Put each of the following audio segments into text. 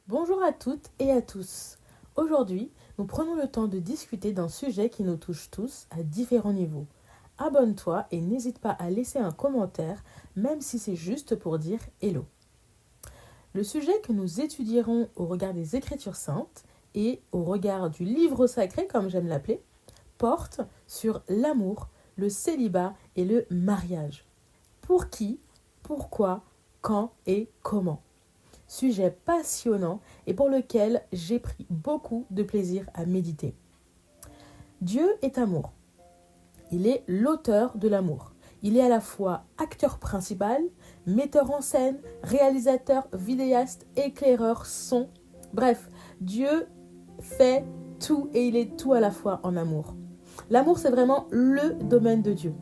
Bonjour à toutes et à tous. Aujourd'hui, nous prenons le temps de discuter d'un sujet qui nous touche tous à différents niveaux. Abonne-toi et n'hésite pas à laisser un commentaire, même si c'est juste pour dire hello. Le sujet que nous étudierons au regard des Écritures saintes et au regard du livre sacré, comme j'aime l'appeler, porte sur l'amour, le célibat et le mariage. Pour qui, pourquoi, quand et comment. Sujet passionnant et pour lequel j'ai pris beaucoup de plaisir à méditer. Dieu est amour. Il est l'auteur de l'amour. Il est à la fois acteur principal, metteur en scène, réalisateur, vidéaste, éclaireur, son. Bref, Dieu fait tout et il est tout à la fois en amour. L'amour, c'est vraiment le domaine de Dieu.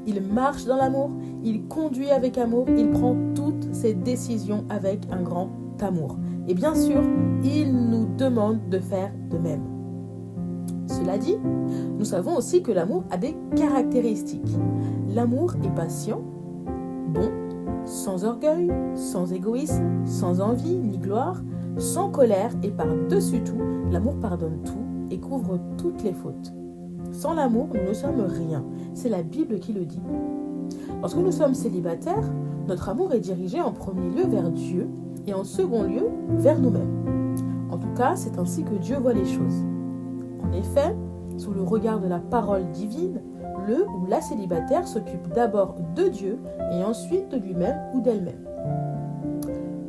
Il marche dans l'amour, il conduit avec amour, il prend toutes ses décisions avec un grand amour. Et bien sûr, il nous demande de faire de même. Cela dit, nous savons aussi que l'amour a des caractéristiques. L'amour est patient, bon, sans orgueil, sans égoïsme, sans envie ni gloire, sans colère et par-dessus tout, l'amour pardonne tout et couvre toutes les fautes. Sans l'amour, nous ne sommes rien. C'est la Bible qui le dit. Lorsque nous sommes célibataires, notre amour est dirigé en premier lieu vers Dieu et en second lieu vers nous-mêmes. En tout cas, c'est ainsi que Dieu voit les choses. En effet, sous le regard de la parole divine, le ou la célibataire s'occupe d'abord de Dieu et ensuite de lui-même ou d'elle-même.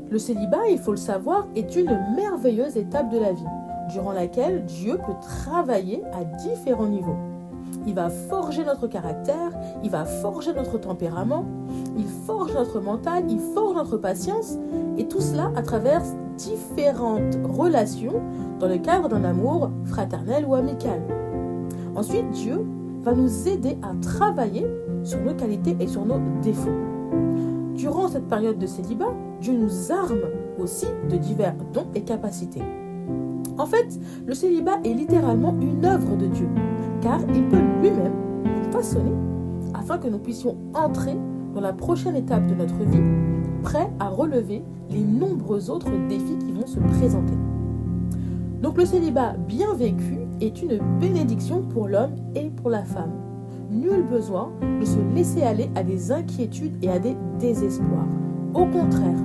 Le célibat, il faut le savoir, est une merveilleuse étape de la vie, durant laquelle Dieu peut travailler à différents niveaux. Il va forger notre caractère, il va forger notre tempérament, il forge notre mental, il forge notre patience, et tout cela à travers différentes relations dans le cadre d'un amour fraternel ou amical. Ensuite, Dieu va nous aider à travailler sur nos qualités et sur nos défauts. Durant cette période de célibat, Dieu nous arme aussi de divers dons et capacités. En fait, le célibat est littéralement une œuvre de Dieu, car il peut lui-même nous façonner afin que nous puissions entrer dans la prochaine étape de notre vie, prêts à relever les nombreux autres défis qui vont se présenter. Donc le célibat bien vécu est une bénédiction pour l'homme et pour la femme. Nul besoin de se laisser aller à des inquiétudes et à des désespoirs. Au contraire,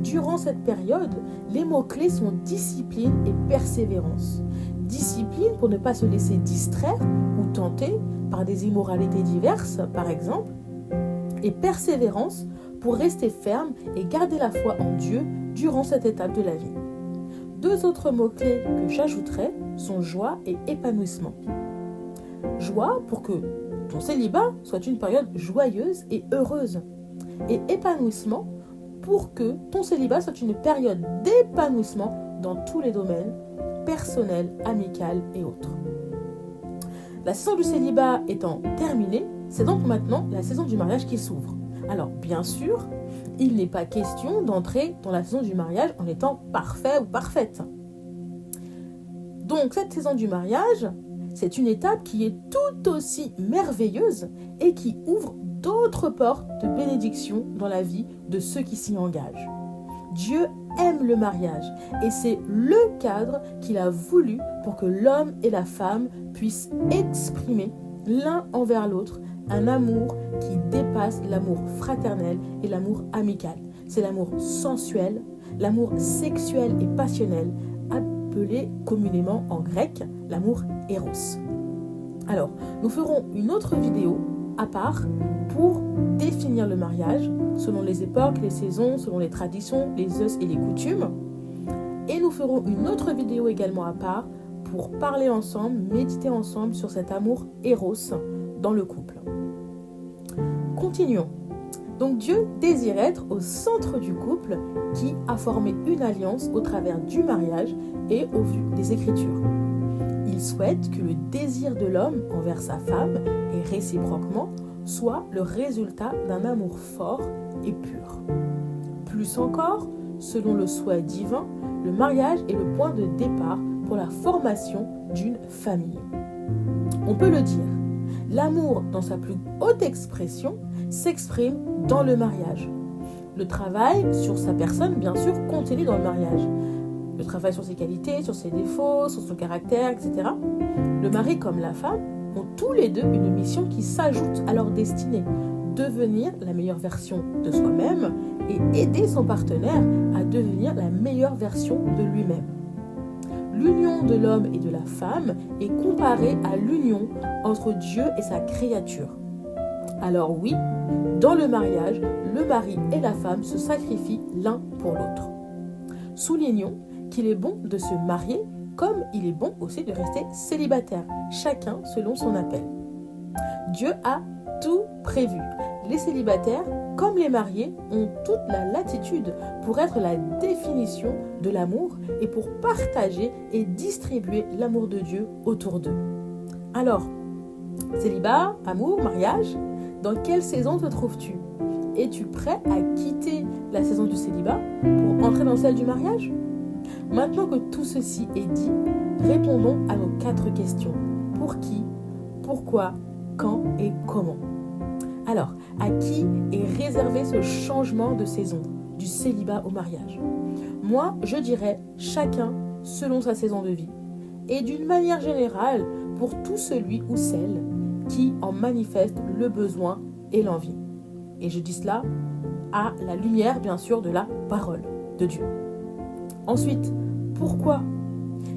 durant cette période, les mots-clés sont discipline et persévérance. Discipline pour ne pas se laisser distraire ou tenter par des immoralités diverses, par exemple, et persévérance pour rester ferme et garder la foi en Dieu durant cette étape de la vie. Deux autres mots-clés que j'ajouterai sont joie et épanouissement. Joie pour que ton célibat soit une période joyeuse et heureuse. Et épanouissement pour que ton célibat soit une période d'épanouissement dans tous les domaines, personnels, amical et autres. La saison du célibat étant terminée, c'est donc maintenant la saison du mariage qui s'ouvre. Alors bien sûr, il n'est pas question d'entrer dans la saison du mariage en étant parfait ou parfaite. Donc cette saison du mariage, c'est une étape qui est tout aussi merveilleuse et qui ouvre d'autres portes de bénédiction dans la vie de ceux qui s'y engagent. Dieu aime le mariage et c'est le cadre qu'il a voulu pour que l'homme et la femme puissent exprimer l'un envers l'autre un amour qui dépasse l'amour fraternel et l'amour amical. C'est l'amour sensuel, l'amour sexuel et passionnel, appelé communément en grec l'amour éros. Alors, nous ferons une autre vidéo à part pour définir le mariage selon les époques, les saisons, selon les traditions, les us et les coutumes. Et nous ferons une autre vidéo également à part pour parler ensemble, méditer ensemble sur cet amour éros dans le couple. Continuons. Donc Dieu désire être au centre du couple qui a formé une alliance au travers du mariage et au vu des Écritures. Il souhaite que le désir de l'homme envers sa femme et réciproquement soit le résultat d'un amour fort et pur. Plus encore, selon le souhait divin, le mariage est le point de départ pour la formation d'une famille. On peut le dire, l'amour dans sa plus haute expression s'exprime dans le mariage. Le travail sur sa personne, bien sûr, continue dans le mariage. Le travail sur ses qualités, sur ses défauts, sur son caractère, etc. Le mari comme la femme ont tous les deux une mission qui s'ajoute à leur destinée. Devenir la meilleure version de soi-même et aider son partenaire à devenir la meilleure version de lui-même. L'union de l'homme et de la femme est comparée à l'union entre Dieu et sa créature. Alors oui, dans le mariage, le mari et la femme se sacrifient l'un pour l'autre. Soulignons qu'il est bon de se marier comme il est bon aussi de rester célibataire, chacun selon son appel. Dieu a tout prévu. Les célibataires, comme les mariés, ont toute la latitude pour être la définition de l'amour et pour partager et distribuer l'amour de Dieu autour d'eux. Alors, célibat, amour, mariage, dans quelle saison te trouves-tu ? Es-tu prêt à quitter la saison du célibat pour entrer dans celle du mariage ? Maintenant que tout ceci est dit, répondons à nos 4 questions. Pour qui ? Pourquoi ? Quand et comment ? Alors, à qui est réservé ce changement de saison, du célibat au mariage ? Moi, je dirais chacun selon sa saison de vie. Et d'une manière générale, pour tout celui ou celle qui en manifeste le besoin et l'envie. Et je dis cela à la lumière, bien sûr, de la parole de Dieu. Ensuite, pourquoi ?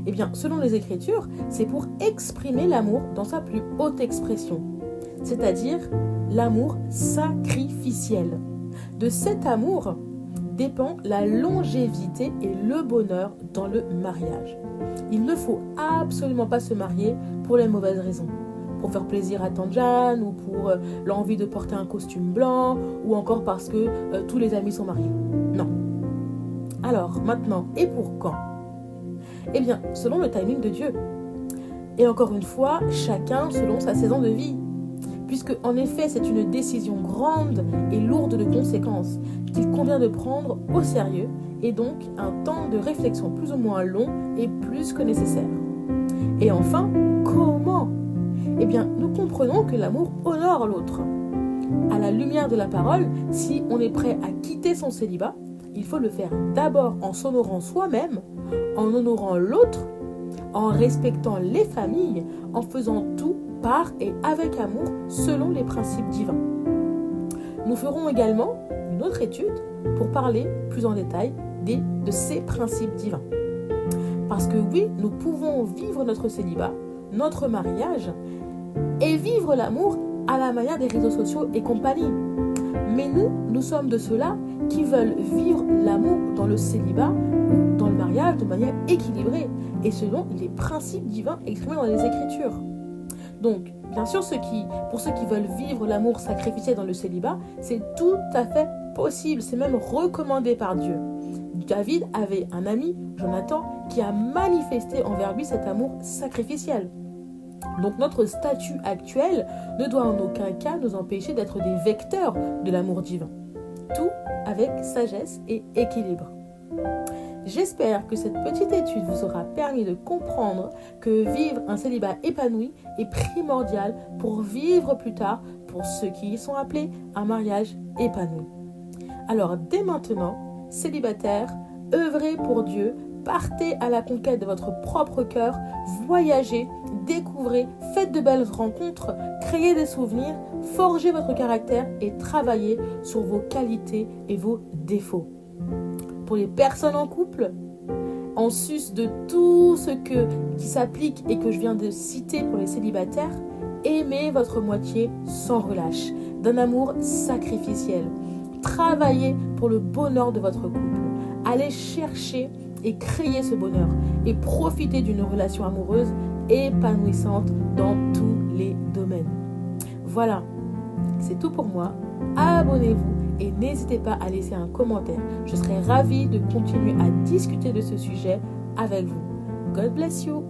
Eh bien, selon les Écritures, c'est pour exprimer l'amour dans sa plus haute expression, c'est-à-dire l'amour sacrificiel. De cet amour dépend la longévité et le bonheur dans le mariage. Il ne faut absolument pas se marier pour les mauvaises raisons. Pour faire plaisir à tante Jeanne, ou pour l'envie de porter un costume blanc, ou encore parce que tous les amis sont mariés. Non. Alors, maintenant, et pour quand ? Eh bien, selon le timing de Dieu. Et encore une fois, chacun selon sa saison de vie. Puisque, en effet, c'est une décision grande et lourde de conséquences qu'il convient de prendre au sérieux, et donc un temps de réflexion plus ou moins long et plus que nécessaire. Et enfin, comment ? Eh bien, nous comprenons que l'amour honore l'autre. À la lumière de la parole, si on est prêt à quitter son célibat, il faut le faire d'abord en s'honorant soi-même, en honorant l'autre, en respectant les familles, en faisant tout par et avec amour selon les principes divins. Nous ferons également une autre étude pour parler plus en détail de ces principes divins. Parce que oui, nous pouvons vivre notre célibat, notre mariage, et vivre l'amour à la manière des réseaux sociaux et compagnie. Mais nous sommes de ceux-là qui veulent vivre l'amour dans le célibat ou dans le mariage de manière équilibrée et selon les principes divins exprimés dans les Écritures. Donc, bien sûr, pour ceux qui veulent vivre l'amour sacrificiel dans le célibat, c'est tout à fait possible, c'est même recommandé par Dieu. David avait un ami, Jonathan, qui a manifesté envers lui cet amour sacrificiel. Donc notre statut actuel ne doit en aucun cas nous empêcher d'être des vecteurs de l'amour divin. Tout avec sagesse et équilibre. J'espère que cette petite étude vous aura permis de comprendre que vivre un célibat épanoui est primordial pour vivre plus tard, pour ceux qui y sont appelés, un mariage épanoui. Alors dès maintenant, célibataires, œuvrez pour Dieu, partez à la conquête de votre propre cœur, voyagez, découvrez, faites de belles rencontres, créez des souvenirs, forgez votre caractère et travaillez sur vos qualités et vos défauts. Pour les personnes en couple, en sus de tout ce qui s'applique et que je viens de citer pour les célibataires, aimez votre moitié sans relâche, d'un amour sacrificiel. Travaillez pour le bonheur de votre couple. Allez chercher et créer ce bonheur et profitez d'une relation amoureuse épanouissante dans tous les domaines. Voilà, c'est tout pour moi. Abonnez-vous et n'hésitez pas à laisser un commentaire. Je serai ravie de continuer à discuter de ce sujet avec vous. God bless you.